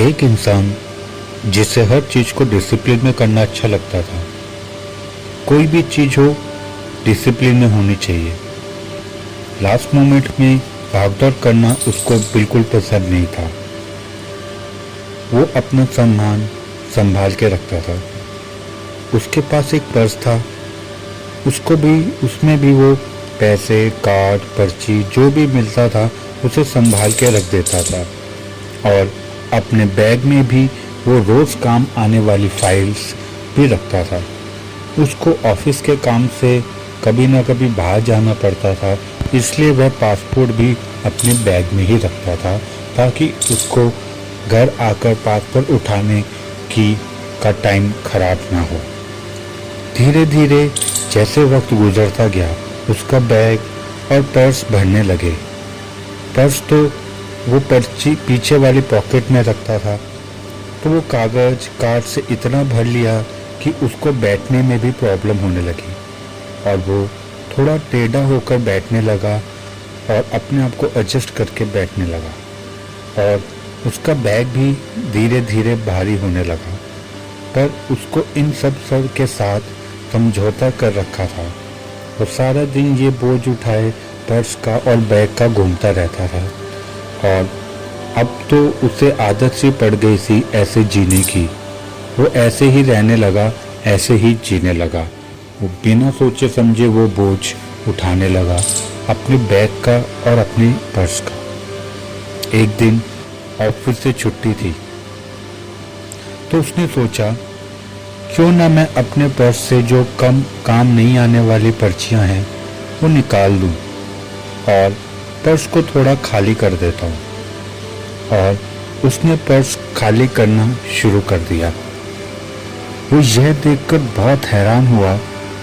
एक इंसान जिसे हर चीज को डिसिप्लिन में करना अच्छा लगता था। कोई भी चीज हो डिसिप्लिन में होनी चाहिए। लास्ट मोमेंट में भागदौड़ करना उसको बिल्कुल पसंद नहीं था। वो अपना सम्मान संभाल के रखता था। उसके पास एक पर्स था, उसमें भी वो पैसे, कार्ड, पर्ची जो भी मिलता था उसे संभाल के रख देता था। और अपने बैग में भी वो रोज काम आने वाली फाइल्स भी रखता था। उसको ऑफिस के काम से कभी ना कभी बाहर जाना पड़ता था, इसलिए वह पासपोर्ट भी अपने बैग में ही रखता था ताकि उसको घर आकर पासपोर्ट उठाने का टाइम खराब ना हो। धीरे धीरे जैसे वक्त गुजरता गया उसका बैग और पर्स भरने लगे। पर्स तो वो पर्ची पीछे वाली पॉकेट में रखता था, तो वो कागज कार्ड से इतना भर लिया कि उसको बैठने में भी प्रॉब्लम होने लगी और वो थोड़ा टेढ़ा होकर बैठने लगा और अपने आप को एडजस्ट करके बैठने लगा। और उसका बैग भी धीरे धीरे भारी होने लगा, पर उसको इन सब के साथ समझौता कर रखा था। वो सारा दिन ये बोझ उठाए पर्स का और बैग का घूमता रहता था। और अब तो उसे आदत सी पड़ गई थी ऐसे जीने की। वो ऐसे ही रहने लगा, ऐसे ही जीने लगा। वो बिना सोचे समझे वो बोझ उठाने लगा, अपने बैग का और अपने पर्स का। एक दिन ऑफिस से छुट्टी थी, तो उसने सोचा क्यों ना मैं अपने पर्स से जो कम काम नहीं आने वाली पर्चियां हैं वो निकाल दूं और पर्स को थोड़ा खाली कर देता हूं। और उसने पर्स खाली करना शुरू कर दिया। वो यह देखकर बहुत हैरान हुआ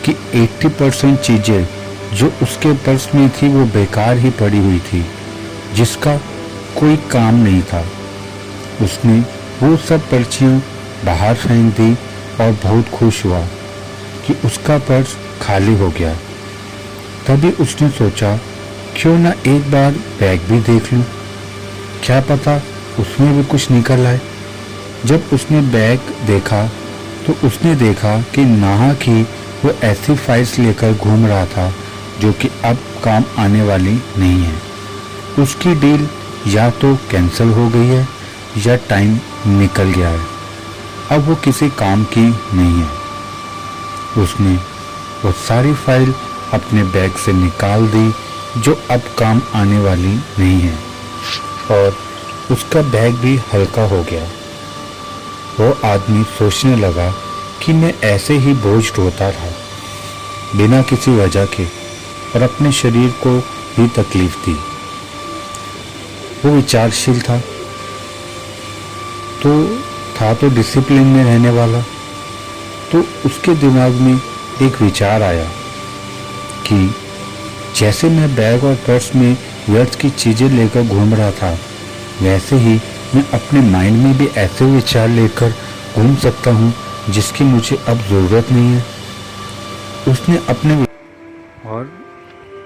कि 80% चीजें जो उसके पर्स में थी वो बेकार ही पड़ी हुई थी, जिसका कोई काम नहीं था। उसने वो सब पर्चियां बाहर फेंक दी और बहुत खुश हुआ कि उसका पर्स खाली हो गया। तभी उसने सोचा क्यों ना एक बार बैग भी देख लूं, क्या पता उसमें भी कुछ निकल आए। जब उसने बैग देखा तो उसने देखा कि नाहक ही वो ऐसी फाइल्स लेकर घूम रहा था जो कि अब काम आने वाली नहीं है। उसकी डील या तो कैंसिल हो गई है या टाइम निकल गया है, अब वो किसी काम की नहीं है। उसने वो सारी फाइल अपने बैग से निकाल दी जो अब काम आने वाली नहीं है और उसका बैग भी हल्का हो गया। वो आदमी सोचने लगा कि मैं ऐसे ही बोझ ढोता रहा बिना किसी वजह के और अपने शरीर को भी तकलीफ दी। वो विचारशील था तो डिसिप्लिन में रहने वाला। तो उसके दिमाग में एक विचार आया कि जैसे मैं बैग और पर्स में व्यर्थ की चीजें लेकर घूम रहा था, वैसे ही मैं अपने माइंड में भी ऐसे विचार लेकर घूम सकता हूँ जिसकी मुझे अब जरूरत नहीं है।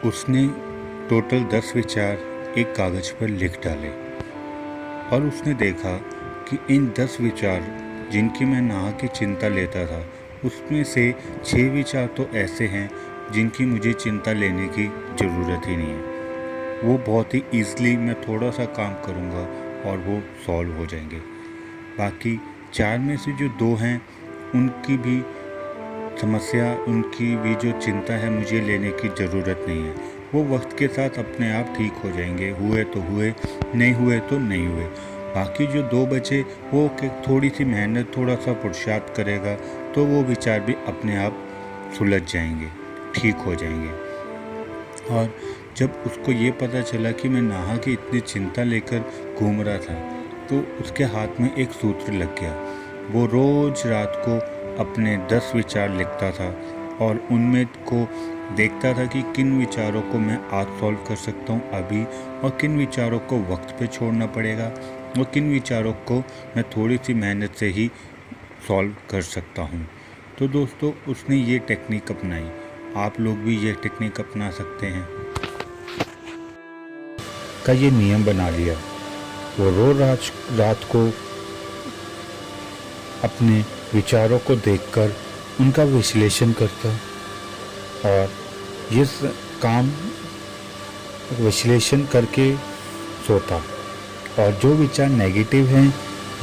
उसने टोटल 10 विचार एक कागज पर लिख डाले और उसने देखा कि इन 10 विचार जिनकी मैं नाह की चिंता लेता था, उसमें से 6 विचार तो ऐसे हैं जिनकी मुझे चिंता लेने की ज़रूरत ही नहीं है। वो बहुत ही ईज़िली मैं थोड़ा सा काम करूँगा और वो सॉल्व हो जाएंगे। बाकी 4 में से जो 2 हैं उनकी भी समस्या, उनकी भी जो चिंता है मुझे लेने की ज़रूरत नहीं है। वो वक्त के साथ अपने आप ठीक हो जाएंगे, हुए तो हुए, नहीं हुए तो नहीं हुए। बाकी जो 2 बचे वो थोड़ी सी मेहनत, थोड़ा सा पुरुषार्थ करेगा तो वो विचार भी अपने आप सुलझ जाएंगे, ठीक हो जाएंगे। और जब उसको ये पता चला कि मैं नाहा की इतनी चिंता लेकर घूम रहा था, तो उसके हाथ में एक सूत्र लग गया। वो रोज़ रात को अपने 10 विचार लिखता था और उनमें को देखता था कि किन विचारों को मैं आज सॉल्व कर सकता हूँ अभी, और किन विचारों को वक्त पे छोड़ना पड़ेगा, और किन विचारों को मैं थोड़ी सी मेहनत से ही सॉल्व कर सकता हूँ। तो दोस्तों, उसने ये टेक्निक अपनाई। आप लोग भी ये टेक्निक अपना सकते हैं। का ये नियम बना लिया। वो रोज रात को अपने विचारों को देखकर उनका विश्लेषण करता और ये काम विश्लेषण करके सोता। और जो विचार नेगेटिव हैं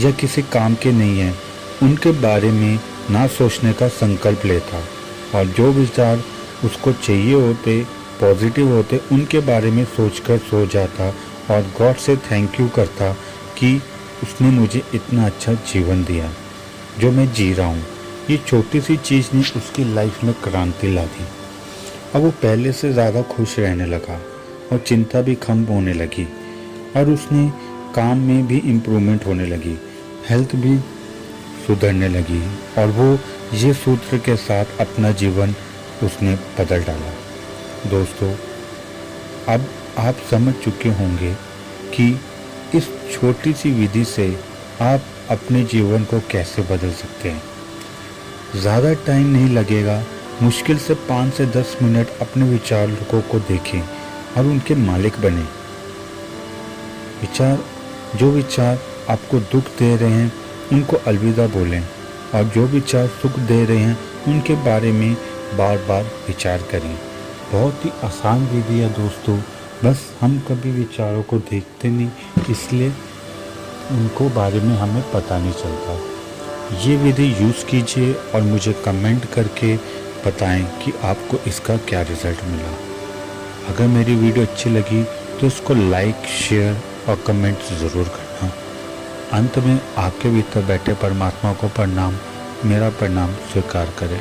या किसी काम के नहीं हैं उनके बारे में ना सोचने का संकल्प लेता। और जो विचार उसको चाहिए होते, पॉजिटिव होते, उनके बारे में सोचकर सो जाता और गॉड से थैंक यू करता कि उसने मुझे इतना अच्छा जीवन दिया जो मैं जी रहा हूँ। ये छोटी सी चीज़ ने उसकी लाइफ में क्रांति ला दी। अब वो पहले से ज़्यादा खुश रहने लगा और चिंता भी कम होने लगी और उसने काम में भी इम्प्रूवमेंट होने लगी, हेल्थ भी सुधरने लगी और वो ये सूत्र के साथ अपना जीवन उसने बदल डाला। दोस्तों, अब आप समझ चुके होंगे कि इस छोटी सी विधि से आप अपने जीवन को कैसे बदल सकते हैं। ज़्यादा टाइम नहीं लगेगा, मुश्किल से 5 से 10 मिनट अपने विचारों को देखें और उनके मालिक बने। जो विचार आपको दुख दे रहे हैं उनको अलविदा बोलें और जो विचार सुख दे रहे हैं उनके बारे में बार बार विचार करें। बहुत ही आसान विधि है दोस्तों, बस हम कभी विचारों को देखते नहीं, इसलिए उनको बारे में हमें पता नहीं चलता। ये विधि यूज़ कीजिए और मुझे कमेंट करके बताएं कि आपको इसका क्या रिज़ल्ट मिला। अगर मेरी वीडियो अच्छी लगी तो इसको लाइक, शेयर और कमेंट ज़रूर करना। अंत में आपके भीतर बैठे परमात्मा को प्रणाम, मेरा प्रणाम स्वीकार करें।